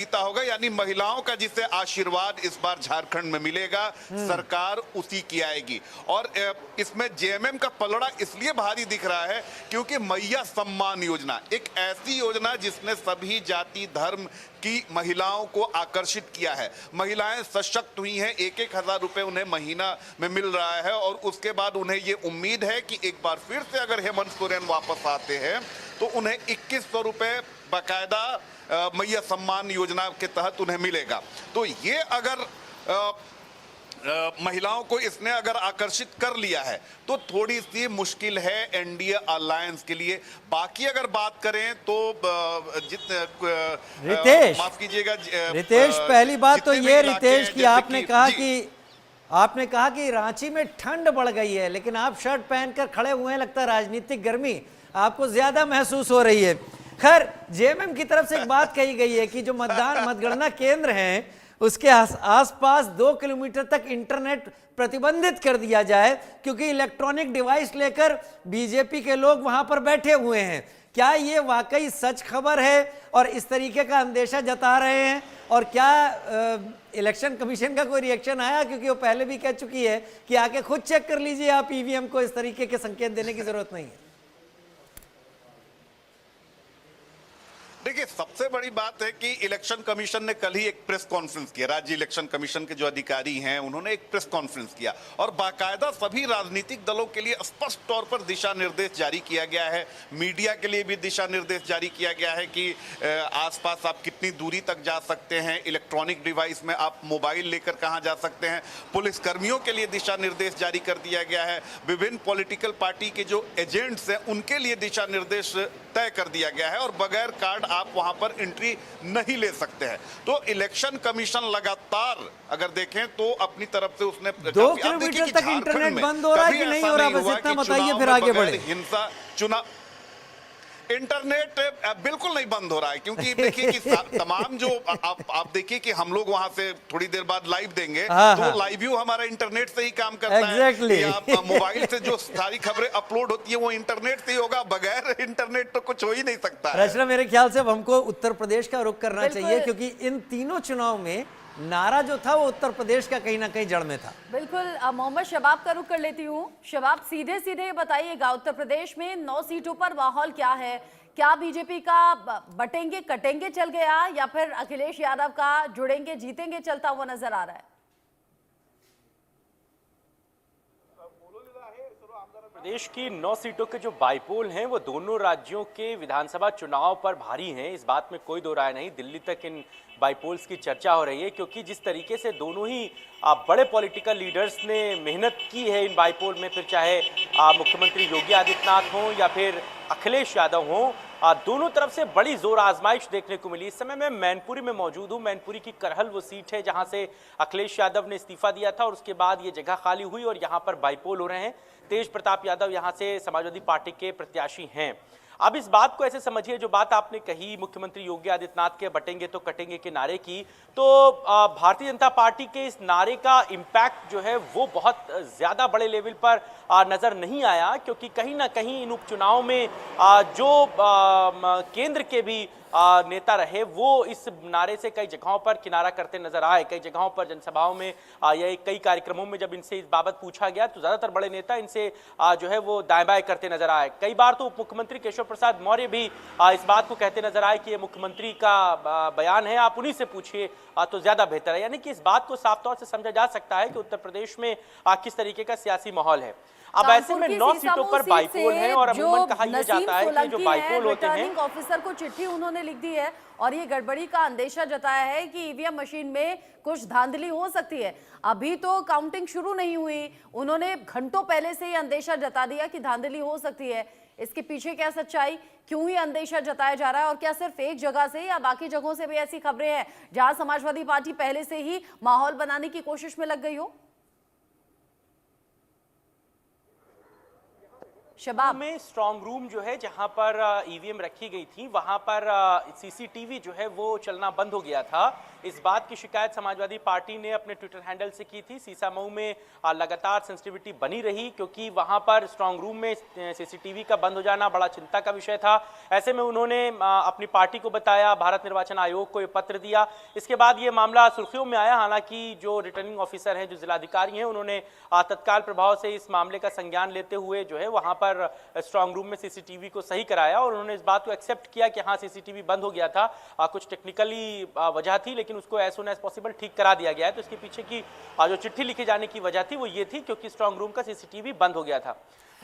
जीता होगा, यानी महिलाओं का जिसे आशीर्वाद इस बार झारखंड में मिलेगा, सरकार उसी की आएगी। और इसमें जेएमएम का पलड़ा इसलिए भारी दिख रहा है क्योंकि मैया सम्मान योजना एक ऐसी योजना जिसने सभी जाति धर्म की महिलाओं को आकर्षित किया है। महिलाएं सशक्त हुई हैं, 1-1 हज़ार रुपए उन्हें महीना में मिल रहा है और उसके बाद उन्हें ये उम्मीद है कि एक बार फिर से अगर हेमंत सोरेन वापस आते हैं तो उन्हें 2100 रुपए बाकायदा मैया सम्मान योजना के तहत उन्हें मिलेगा। तो ये अगर महिलाओं को इसने अगर आकर्षित कर लिया है तो थोड़ी सी मुश्किल है एनडीए अलायंस के लिए। बाकी अगर बात करें तो रितेश, माफ कीजिएगा रितेश, पहली बात तो ये रितेश कि आपने कहा कि रांची में ठंड बढ़ गई है, लेकिन आप शर्ट पहनकर खड़े हुए हैं, लगता है राजनीतिक गर्मी आपको ज्यादा महसूस हो रही है। खैर, जेएमएम की तरफ से एक बात कही गई है कि जो मतगणना केंद्र हैं उसके आसपास 2 किलोमीटर तक इंटरनेट प्रतिबंधित कर दिया जाए, क्योंकि इलेक्ट्रॉनिक डिवाइस लेकर बीजेपी के लोग वहां पर बैठे हुए हैं। क्या ये वाकई सच खबर है और इस तरीके का अंदेशा जता रहे हैं? और क्या इलेक्शन कमीशन का कोई रिएक्शन आया? क्योंकि वो पहले भी कह चुकी है कि आके खुद चेक कर लीजिए आप ईवीएम को, इस तरीके के संकेत देने की जरूरत नहीं है। देखिए, सबसे बड़ी बात है कि इलेक्शन कमीशन ने कल ही एक प्रेस कॉन्फ्रेंस किया। राज्य इलेक्शन कमीशन के जो अधिकारी हैं उन्होंने एक प्रेस कॉन्फ्रेंस किया और बाकायदा सभी राजनीतिक दलों के लिए स्पष्ट तौर पर दिशा निर्देश जारी किया गया है। मीडिया के लिए भी दिशा निर्देश जारी किया गया है कि आसपास आप कितनी दूरी तक जा सकते हैं, इलेक्ट्रॉनिक डिवाइस में आप मोबाइल लेकर कहां जा सकते हैं। पुलिस कर्मियों के लिए दिशा निर्देश जारी कर दिया गया है। विभिन्न पॉलिटिकल पार्टी के जो एजेंट्स हैं उनके लिए दिशा निर्देश तय कर दिया गया है और बगैर कार्ड आप वहां पर एंट्री नहीं ले सकते हैं। तो इलेक्शन कमिशन लगातार अगर देखें तो अपनी तरफ से उसने 2 किलोमीटर तक इंटरनेट बंद हो रहा है कि नहीं हो रहा, बस इतना बताइए फिर आगे बढ़े। हिंसा चुनाव इंटरनेट बिल्कुल नहीं बंद हो रहा है, क्योंकि देखिए कि तमाम जो आप देखिए कि हम लोग वहां से थोड़ी देर बाद लाइव देंगे तो लाइव व्यू हमारा इंटरनेट से ही काम करता है। आप मोबाइल से जो सारी खबरें अपलोड होती है वो इंटरनेट से ही होगा, बगैर इंटरनेट तो कुछ हो ही नहीं सकता। रचना, मेरे ख्याल से अब हमको उत्तर प्रदेश का रुख करना चाहिए, क्योंकि इन तीनों चुनाव में नारा जो था वो उत्तर प्रदेश का कहीं ना कहीं जड़ में था। बिल्कुल, मोहम्मद शबाब का रुख कर लेती हूँ। शबाब, सीधे सीधे बताइएगा, उत्तर प्रदेश में 9 सीटों पर माहौल क्या है? क्या बीजेपी का बटेंगे कटेंगे चल गया या फिर अखिलेश यादव का जुड़ेंगे जीतेंगे चलता हुआ नजर आ रहा है? प्रदेश की 9 सीटों के जो बाईपोल हैं वो दोनों राज्यों के विधानसभा चुनाव पर भारी हैं, इस बात में कोई दो राय नहीं। दिल्ली तक इन बाईपोल्स की चर्चा हो रही है, क्योंकि जिस तरीके से दोनों ही बड़े पॉलिटिकल लीडर्स ने मेहनत की है इन बाईपोल में, फिर चाहे मुख्यमंत्री योगी आदित्यनाथ हों या फिर अखिलेश यादव हों, दोनों तरफ से बड़ी जोर आजमाइश देखने को मिली। इस समय मैं मैनपुरी में मौजूद हूँ। मैनपुरी की करहल वो सीट है जहां से अखिलेश यादव ने इस्तीफा दिया था और उसके बाद ये जगह खाली हुई और यहाँ पर बाईपोल हो रहे हैं। तेज प्रताप यादव यहाँ से समाजवादी पार्टी के प्रत्याशी हैं। अब इस बात को ऐसे समझिए, जो बात आपने कही मुख्यमंत्री योगी आदित्यनाथ के बटेंगे तो कटेंगे के नारे की, तो भारतीय जनता पार्टी के इस नारे का इम्पैक्ट जो है वो बहुत ज्यादा बड़े लेवल पर नजर नहीं आया, क्योंकि कहीं ना कहीं इन उपचुनाव में जो केंद्र के भी नेता रहे वो इस नारे से कई जगहों पर किनारा करते नजर आए। कई जगहों पर जनसभाओं में या कई कार्यक्रमों में जब इनसे इस बाबत पूछा गया तो ज्यादातर बड़े नेता इनसे जो है वो दाएं बाएं करते नजर आए। कई बार तो उप मुख्यमंत्री केशव प्रसाद मौर्य भी इस बात को कहते नजर आए कि ये मुख्यमंत्री का बयान है, आप उन्हीं से पूछिए तो ज्यादा बेहतर है। यानी कि इस बात को साफ तौर से समझा जा सकता है कि उत्तर प्रदेश में किस तरीके का सियासी माहौल है। अब ऐसे में 9 सीटों पर बाईपोल है और अमूमन कहा यह जाता है कि जो बाईपोल होते हैं, रिटर्निंग ऑफिसर को चिट्ठी उन्होंने लिख दी है और ये गड़बड़ी का अंदेशा जताया है कि ईवीएम मशीन में कुछ धांधली हो सकती है। अभी तो काउंटिंग शुरू नहीं हुई, उन्होंने घंटों पहले से ही अंदेशा जता दिया कि धांधली हो सकती है। इसके पीछे क्या सच्चाई, क्यों ही अंदेशा जताया जा रहा है और क्या सिर्फ एक जगह से या बाकी जगहों से भी ऐसी खबरें हैं जहां समाजवादी पार्टी पहले से ही माहौल बनाने की कोशिश में लग गई हो? शबाब में स्ट्रांग रूम जो है जहां पर ईवीएम रखी गई थी वहां पर सीसीटीवी जो है वो चलना बंद हो गया था इस बात की शिकायत समाजवादी पार्टी ने अपने ट्विटर हैंडल से की थी। सीसामऊ में लगातार सेंसिटिविटी बनी रही क्योंकि वहां पर स्ट्रांग रूम में सीसीटीवी का बंद हो जाना बड़ा चिंता का विषय था। ऐसे में उन्होंने अपनी पार्टी को बताया, भारत निर्वाचन आयोग को ये पत्र दिया। इसके बाद ये मामला सुर्खियों में आया। हालांकि जो रिटर्निंग ऑफिसर हैं, जो जिलाधिकारी हैं, उन्होंने तत्काल प्रभाव से इस मामले का संज्ञान लेते हुए जो है वहां पर स्ट्रांग रूम में सीसीटीवी को सही कराया और उन्होंने इस बात को एक्सेप्ट किया कि हाँ, सीसीटीवी बंद हो गया था, कुछ टेक्निकली वजह थी, लेकिन उसको एज सून एज पॉसिबल ठीक करा दिया गया है। तो इसके पीछे की जो चिट्ठी लिखे जाने की वजह थी वो ये थी क्योंकि स्ट्रांग रूम का सीसीटीवी बंद हो गया था।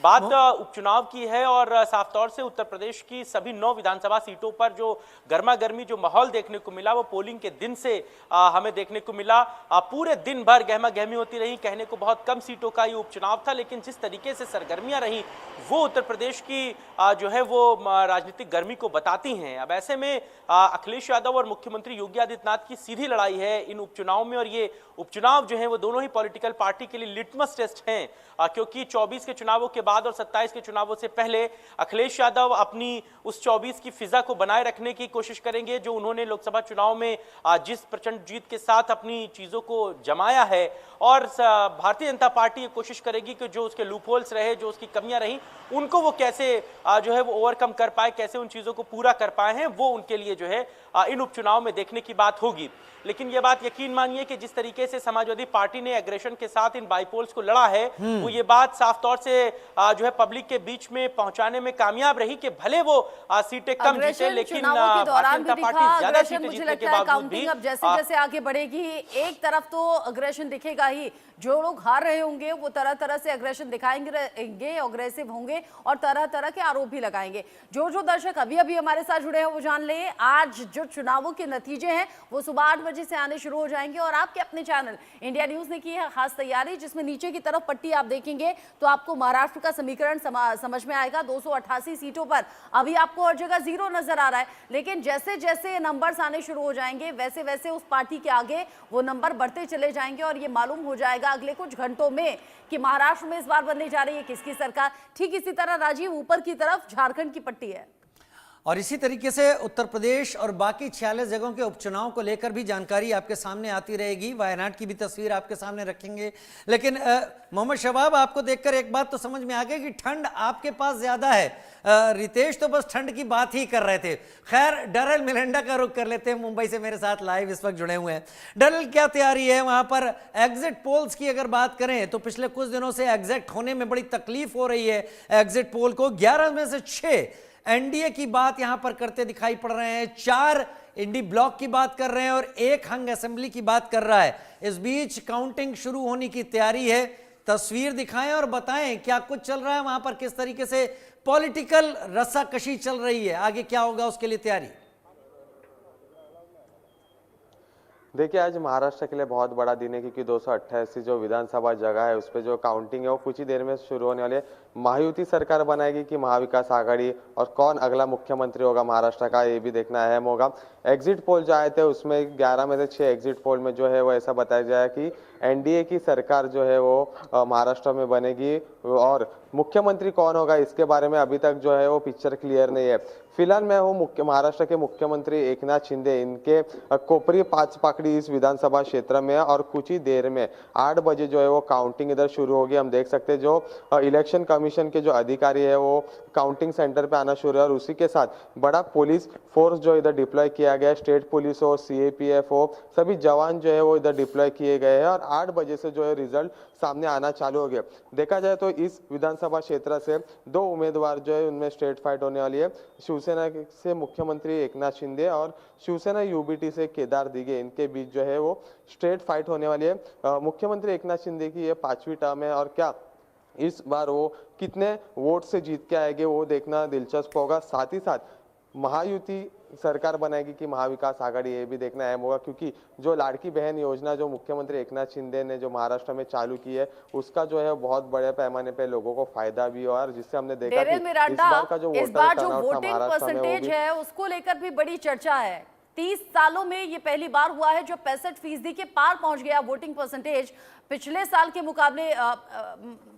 बात उपचुनाव की है और साफ तौर से उत्तर प्रदेश की सभी 9 विधानसभा सीटों पर जो गर्मा गर्मी जो माहौल देखने को मिला वो पोलिंग के दिन से हमें देखने को मिला। पूरे दिन भर गहमा गहमी होती रही। कहने को बहुत कम सीटों का ये उपचुनाव था, लेकिन जिस तरीके से सरगर्मियां रही वो उत्तर प्रदेश की जो है वो राजनीतिक गर्मी को बताती हैं। अब ऐसे में अखिलेश यादव और मुख्यमंत्री योगी आदित्यनाथ की सीधी लड़ाई है इन उपचुनाव में और ये उपचुनाव जो है वो दोनों ही पॉलिटिकल पार्टी के लिए लिटमस टेस्ट हैं, क्योंकि 24 के चुनावों के बाद और 27 के चुनावों से पहले अखिलेश यादव अपनी उस 24 की फिजा को बनाए रखने की कोशिश करेंगे जो उन्होंने लोकसभा चुनाव में जिस प्रचंड जीत के साथ अपनी चीजों को जमाया है, और भारतीय जनता पार्टी ये कोशिश करेगी कि जो उसके लूपहोल्स रहे, जो उसकी कमियां रही, उनको वो कैसे जो है वो ओवरकम कर पाए, कैसे उन चीजों को पूरा कर पाए हैं, वो उनके लिए जो है इन उपचुनाव में देखने की बात होगी। लेकिन ये बात यकीन मानिए कि जिस तरीके से समाजवादी पार्टी ने एग्रेशन के साथ इन बाईपोल्स को लड़ा है, वो ये बात साफ तौर से जो है पब्लिक के बीच में पहुंचाने में कामयाब रही कि भले वो सीटें कम जीते, लेकिन भारतीय जनता पार्टी ज्यादा सीटें जीतने के बावजूद भी अब जैसे जैसे आगे बढ़ेगी एक तरफ तो अग्रेशन दिखेगा ही, जो लोग हार रहे होंगे वो तरह तरह से अग्रेशन दिखाएंगे, अग्रेसिव होंगे और तरह तरह के आरोप भी लगाएंगे। जो दर्शक अभी अभी हमारे साथ जुड़े हैं वो जान ले, आज जो चुनावों के नतीजे हैं वो सुबह 8 बजे से आने शुरू हो जाएंगे और आपके अपने चैनल इंडिया न्यूज ने की है खास तैयारी, जिसमें नीचे की तरफ पट्टी आप देखेंगे तो आपको महाराष्ट्र का समीकरण समझ में आएगा। 288 सीटों पर अभी आपको हर जगह 0 नजर आ रहा है, लेकिन जैसे जैसे नंबर्स आने शुरू हो जाएंगे वैसे वैसे उस पार्टी के आगे वो नंबर बढ़ते चले जाएंगे और ये मालूम हो जाएगा अगले कुछ घंटों में कि महाराष्ट्र में इस बार बनने जा रही है किसकी सरकार। ठीक इसी तरह राजीव ऊपर की तरफ झारखंड की पट्टी है और इसी तरीके से उत्तर प्रदेश और बाकी 46 जगहों के उपचुनाव को लेकर भी जानकारी आपके सामने आती रहेगी। वायनाड की भी तस्वीर आपके सामने रखेंगे। लेकिन मोहम्मद शबाब, आपको देखकर एक बात तो समझ में आ गई कि ठंड आपके पास ज्यादा है। रितेश तो बस ठंड की बात ही कर रहे थे। खैर, डरल मिलिंडा का रुख कर लेते हैं, मुंबई से मेरे साथ लाइव इस वक्त जुड़े हुए हैं। डरल, क्या तैयारी है वहां पर? एग्जिट पोल्स की अगर बात करें तो पिछले कुछ दिनों से एग्जिट होने में बड़ी तकलीफ हो रही है। एग्जिट पोल को 11 में से 6 एनडीए की बात यहां पर करते दिखाई पड़ रहे हैं, 4 इंडी ब्लॉक की बात कर रहे हैं और 1 हंग असेंबली की बात कर रहा है। इस बीच काउंटिंग शुरू होने की तैयारी है। तस्वीर दिखाएं और बताएं क्या कुछ चल रहा है वहां पर, किस तरीके से पॉलिटिकल रस्साकशी चल रही है, आगे क्या होगा उसके लिए तैयारी। देखिए, आज महाराष्ट्र के लिए बहुत बड़ा दिन है क्योंकि 288 जो विधानसभा जगह है उस पर जो काउंटिंग है वो कुछ ही देर में शुरू होने वाली है। महायुति सरकार बनाएगी कि महाविकास आघाड़ी, और कौन अगला मुख्यमंत्री होगा महाराष्ट्र का, ये भी देखना अहम होगा। एग्जिट पोल जो आए थे उसमें 11 में से 6 एग्जिट पोल में जो है वो ऐसा बताया जाए कि एनडीए की सरकार जो है वो महाराष्ट्र में बनेगी, और मुख्यमंत्री कौन होगा इसके बारे में अभी तक जो है वो पिक्चर क्लियर नहीं है। फिलहाल मैं हूँ महाराष्ट्र के मुख्यमंत्री एकनाथ शिंदे, इनके कोपरी 5 पाकड़ी इस विधानसभा क्षेत्र में, और कुछ ही देर में 8 बजे जो है वो काउंटिंग इधर शुरू होगी। हम देख सकते हैं जो इलेक्शन कमीशन के जो अधिकारी है वो काउंटिंग सेंटर पे आना शुरू है, और उसी के साथ बड़ा पुलिस फोर्स जो इधर डिप्लॉय किया गया है, स्टेट पुलिस हो, सीएपीएफ हो, सभी जवान जो है वो इधर डिप्लॉय किए गए हैं, और 8 बजे से जो है रिजल्ट सामने आना चालू हो गया। देखा जाए तो इस विधानसभा क्षेत्र से 2 उम्मीदवार जो है उनमें स्ट्रेट फाइट होने वाली है। शिवसेना से मुख्यमंत्री एकनाथ शिंदे और शिवसेना यूबीटी से केदार दिघे, इनके बीच जो है वो स्ट्रेट फाइट होने वाली है। मुख्यमंत्री एकनाथ शिंदे की ये 5वीं टर्म है, और क्या इस बार वो कितने वोट से जीत के आएंगे वो देखना दिलचस्प होगा। साथ ही साथ महायुति सरकार बनाएगी कि महाविकास आघाड़ी, ये भी देखना अहम होगा, क्योंकि जो लाड़की बहन योजना जो मुख्यमंत्री एकनाथ शिंदे ने जो महाराष्ट्र में चालू की है उसका जो है बहुत बड़े पैमाने पे लोगों को फायदा भी हुआ, और जिससे हमने देखा कि इस बार का जो वोटिंग परसेंटेज है उसको लेकर भी बड़ी चर्चा है। 30 सालों में ये पहली बार हुआ है जब 65% के पार पहुंच गया वोटिंग परसेंटेज। पिछले साल के मुकाबले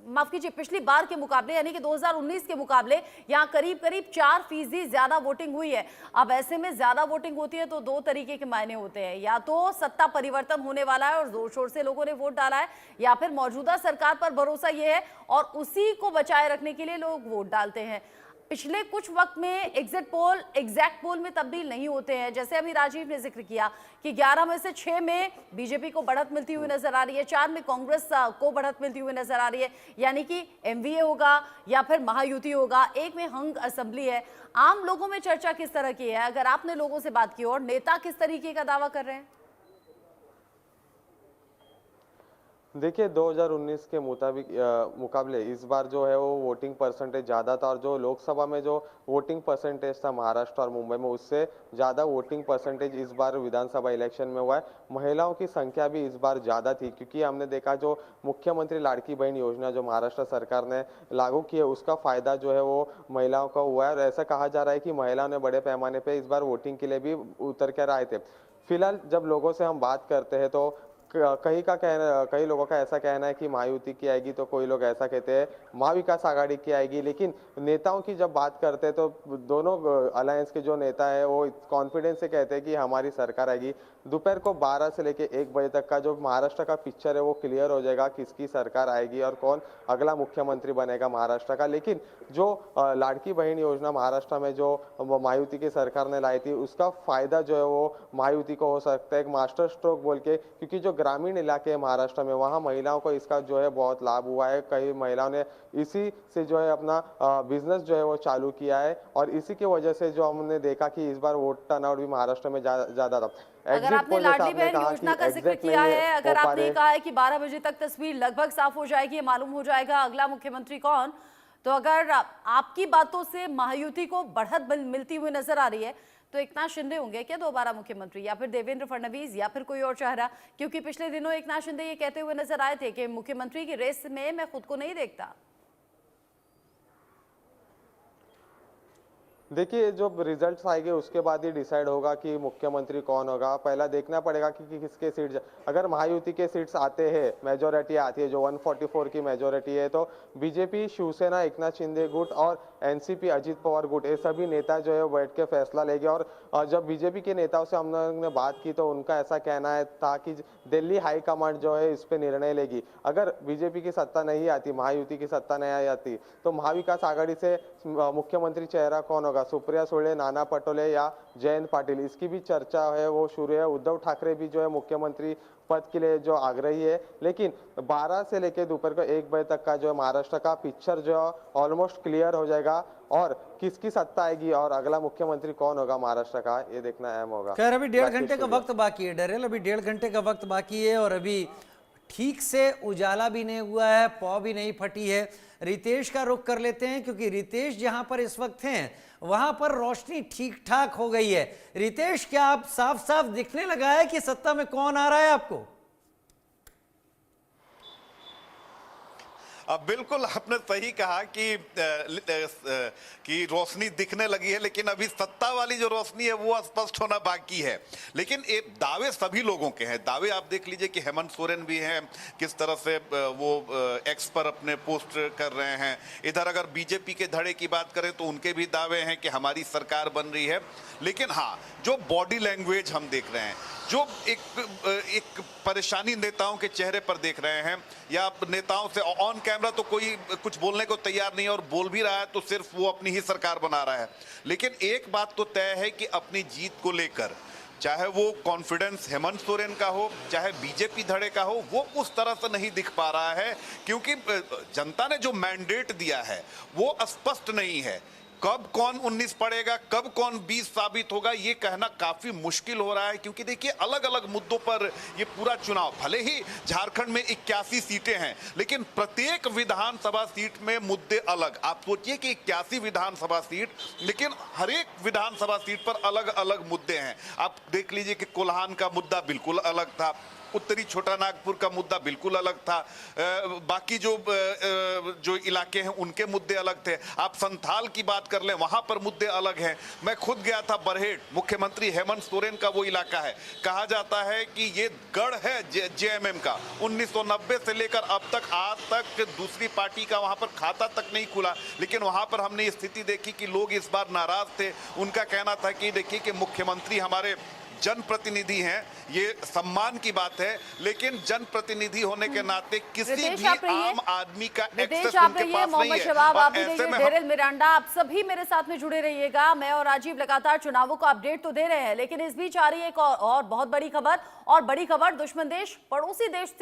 माफ कीजिए, पिछली बार के मुकाबले यानी कि 2019 के मुकाबले यहाँ करीब करीब 4% ज्यादा वोटिंग हुई है। अब ऐसे में ज्यादा वोटिंग होती है तो दो तरीके के मायने होते हैं, या तो सत्ता परिवर्तन होने वाला है और जोर शोर से लोगों ने वोट डाला है, या फिर मौजूदा सरकार पर भरोसा ये है और उसी को बचाए रखने के लिए लोग वोट डालते हैं। पिछले कुछ वक्त में एग्जिट पोल एग्जैक्ट पोल में तब्दील नहीं होते हैं। जैसे अभी राजीव ने जिक्र किया कि 11 में से 6 में बीजेपी को बढ़त मिलती हुई नजर आ रही है, 4 में कांग्रेस को बढ़त मिलती हुई नजर आ रही है, यानी कि एमवीए होगा या फिर महायुति होगा, एक में हंग असेंबली है। आम लोगों में चर्चा किस तरह की है, अगर आपने लोगों से बात की और नेता किस तरीके का दावा कर रहे हैं? देखिए 2019 के मुकाबले इस बार जो है वो वोटिंग परसेंटेज ज़्यादा था, और जो लोकसभा में जो वोटिंग परसेंटेज था महाराष्ट्र और मुंबई में, उससे ज़्यादा वोटिंग परसेंटेज इस बार विधानसभा इलेक्शन में हुआ है। महिलाओं की संख्या भी इस बार ज़्यादा थी, क्योंकि हमने देखा जो मुख्यमंत्री लाड़की बहन योजना जो महाराष्ट्र सरकार ने लागू की है, उसका फ़ायदा जो है वो महिलाओं का हुआ है। और ऐसा कहा जा रहा है कि महिलाओं ने बड़े पैमाने पर इस बार वोटिंग के लिए भी उतर कर आए थे। फिलहाल जब लोगों से हम बात करते हैं तो कई लोगों का ऐसा कहना है कि महायुति की आएगी, तो कोई लोग ऐसा कहते हैं महाविकास आघाड़ी की आएगी। लेकिन नेताओं की जब बात करते हैं तो दोनों अलायंस के जो नेता है वो कॉन्फिडेंस से कहते हैं कि हमारी सरकार आएगी। दोपहर को 12 से लेकर 1 बजे तक का जो महाराष्ट्र का पिक्चर है वो क्लियर हो जाएगा, किसकी सरकार आएगी और कौन अगला मुख्यमंत्री बनेगा महाराष्ट्र का। लेकिन जो लाड़की बहन योजना महाराष्ट्र में जो महायुति की सरकार ने लाई थी, उसका फायदा जो है वो महायुति को हो सकता है एक मास्टर स्ट्रोक बोल के, क्योंकि जो ग्रामीण इलाके हैं महाराष्ट्र में वहाँ महिलाओं को इसका जो है बहुत लाभ हुआ है। कई महिलाओं ने इसी से जो है अपना बिजनेस जो है वो चालू किया है, और इसी की वजह से जो हमने देखा कि इस बार वोट टर्नआउट भी महाराष्ट्र में ज्यादा था। अगर आपने लाडली बहन योजना का जिक्र किया है, अगर आपने कहा है कि 12 बजे तक तस्वीर लगभग साफ हो जाएगी, मालूम हो जाएगा अगला मुख्यमंत्री कौन, तो अगर आपकी बातों से महायुति को बढ़त मिलती हुई नजर आ रही है तो एकनाथ शिंदे होंगे क्या दोबारा मुख्यमंत्री, या फिर देवेंद्र फडणवीस, या फिर कोई और चेहरा? क्योंकि पिछले दिनों एकनाथ शिंदे ये कहते हुए नजर आए थे कि मुख्यमंत्री की रेस में मैं खुद को नहीं देखता। देखिए जो रिजल्ट्स आएंगे उसके बाद ही डिसाइड होगा कि मुख्यमंत्री कौन होगा। पहला देखना पड़ेगा कि किसके सीट्स, अगर महायुति के सीट्स आते हैं, मेजोरिटी आती है जो 144 की मेजोरिटी है, तो बीजेपी, शिवसेना, एकनाथ शिंदे गुट और एनसीपी अजित पवार गुट, ये सभी नेता जो है बैठ के फैसला लेंगे। और जब बीजेपी के नेताओं से हमने बात की तो उनका ऐसा कहना है था कि दिल्ली हाईकमांड जो है इस पे निर्णय लेगी। अगर बीजेपी की सत्ता नहीं आती, महायुति की सत्ता नहीं आती, तो महाविकास आघाड़ी से मुख्यमंत्री चेहरा कौन होगा, सुप्रिया सुळे, नाना पटोले या जयंत पाटिल, इसकी भी चर्चा है वो शुरू है। उद्धव ठाकरे भी जो है मुख्यमंत्री पद के लिए जो आग्रही है। लेकिन 12 से लेकर दोपहर को 1 बजे तक का जो महाराष्ट्र का पिक्चर जो ऑलमोस्ट क्लियर हो जाएगा, और किसकी सत्ता आएगी और अगला मुख्यमंत्री कौन होगा महाराष्ट्र का, ये देखना अहम होगा। खैर अभी 1.5 घंटे का वक्त बाकी है डरेल, अभी 1.5 घंटे का वक्त बाकी है और अभी ठीक से उजाला भी नहीं हुआ है, पौ भी नहीं फटी है। रितेश का रुख कर लेते हैं, क्योंकि रितेश जहां पर इस वक्त हैं वहां पर रोशनी ठीक ठाक हो गई है। रितेश, क्या आप साफ साफ दिखने लगा है कि सत्ता में कौन आ रहा है आपको? अब बिल्कुल आपने सही कहा कि रोशनी दिखने लगी है, लेकिन अभी सत्ता वाली जो रोशनी है वो स्पष्ट होना बाकी है। लेकिन ये दावे सभी लोगों के हैं। दावे आप देख लीजिए कि हेमंत सोरेन भी हैं, किस तरह से वो एक्स पर अपने पोस्ट कर रहे हैं। इधर अगर बीजेपी के धड़े की बात करें तो उनके भी दावे हैं कि हमारी सरकार बन रही है। लेकिन हाँ, जो बॉडी लैंग्वेज हम देख रहे हैं, जो एक परेशानी नेताओं के चेहरे पर देख रहे हैं, या नेताओं से ऑन कैमरा तो कोई कुछ बोलने को तैयार नहीं है, और बोल भी रहा है तो सिर्फ वो अपनी ही सरकार बना रहा है। लेकिन एक बात तो तय है कि अपनी जीत को लेकर, चाहे वो कॉन्फिडेंस हेमंत सोरेन का हो, चाहे बीजेपी धड़े का हो, वो उस तरह से नहीं दिख पा रहा है, क्योंकि जनता ने जो मैंडेट दिया है वो स्पष्ट नहीं है। कब कौन 19 पड़ेगा, कब कौन 20 साबित होगा, ये कहना काफी मुश्किल हो रहा है। क्योंकि देखिए अलग अलग मुद्दों पर ये पूरा चुनाव, भले ही झारखंड में 81 सीटें हैं, लेकिन प्रत्येक विधानसभा सीट में मुद्दे अलग। आप सोचिए कि 81 विधानसभा सीट, लेकिन हर एक विधानसभा सीट पर अलग अलग मुद्दे हैं। आप देख लीजिए कि कोल्हान का मुद्दा बिल्कुल अलग था, उत्तरी छोटा नागपुर का मुद्दा बिल्कुल अलग था। बाकी जो इलाके हैं उनके मुद्दे अलग थे। आप संथाल की बात कर लें, वहां पर मुद्दे अलग हैं। मैं खुद गया था बरहेट, मुख्यमंत्री हेमंत सोरेन का वो इलाका है। कहा जाता है कि ये गढ़ है जेएमएम का। 1990 से लेकर अब तक आज तक दूसरी पार्टी का वहां पर खाता तक नहीं खुला, लेकिन वहां पर हमने ये स्थिति देखी कि लोग इस बार नाराज थे। उनका कहना था कि देखिए कि मुख्यमंत्री हमारे जनप्रतिनिधि हैं, ये सम्मान की बात है, लेकिन जनप्रतिनिधि होने के नाते किसी भी आम आदमी का एक्सेस उनके पास नहीं है। शबाब, आप भी ऐसे देखिए, में डेरिल मिरांडा, आप सभी मेरे साथ में जुड़े रहिएगा। मैं और राजीव लगातार चुनावों को अपडेट तो दे रहे हैं, लेकिन इस बीच आ रही है एक और बहुत बड़ी खबर, और बड़ी खबर दुश्मन देश पड़ोसी देश से